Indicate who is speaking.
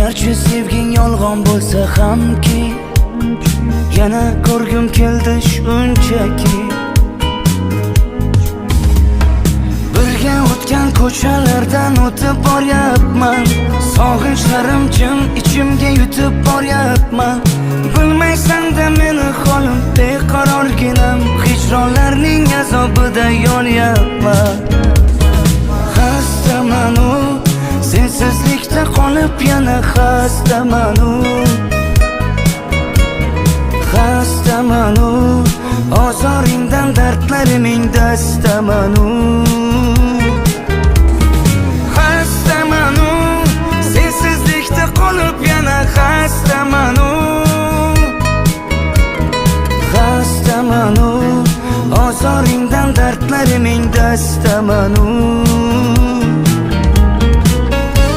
Speaker 1: Garchi sevging yolg'on bo'lsa hamki, yana ko'rgim keldi shunchaki. Birga o'tgan ko'chalardan o'tib boryapman, sog'inchlarim jim ichimga yutib boryapman. Bilmaysan-da meni holim beqarorginam, hijronlarning azobida yolyapman. Xastaman u, sensizlikda qolib yana xastaman u. Xastaman u, ozoringdan dardlariming dastaman u.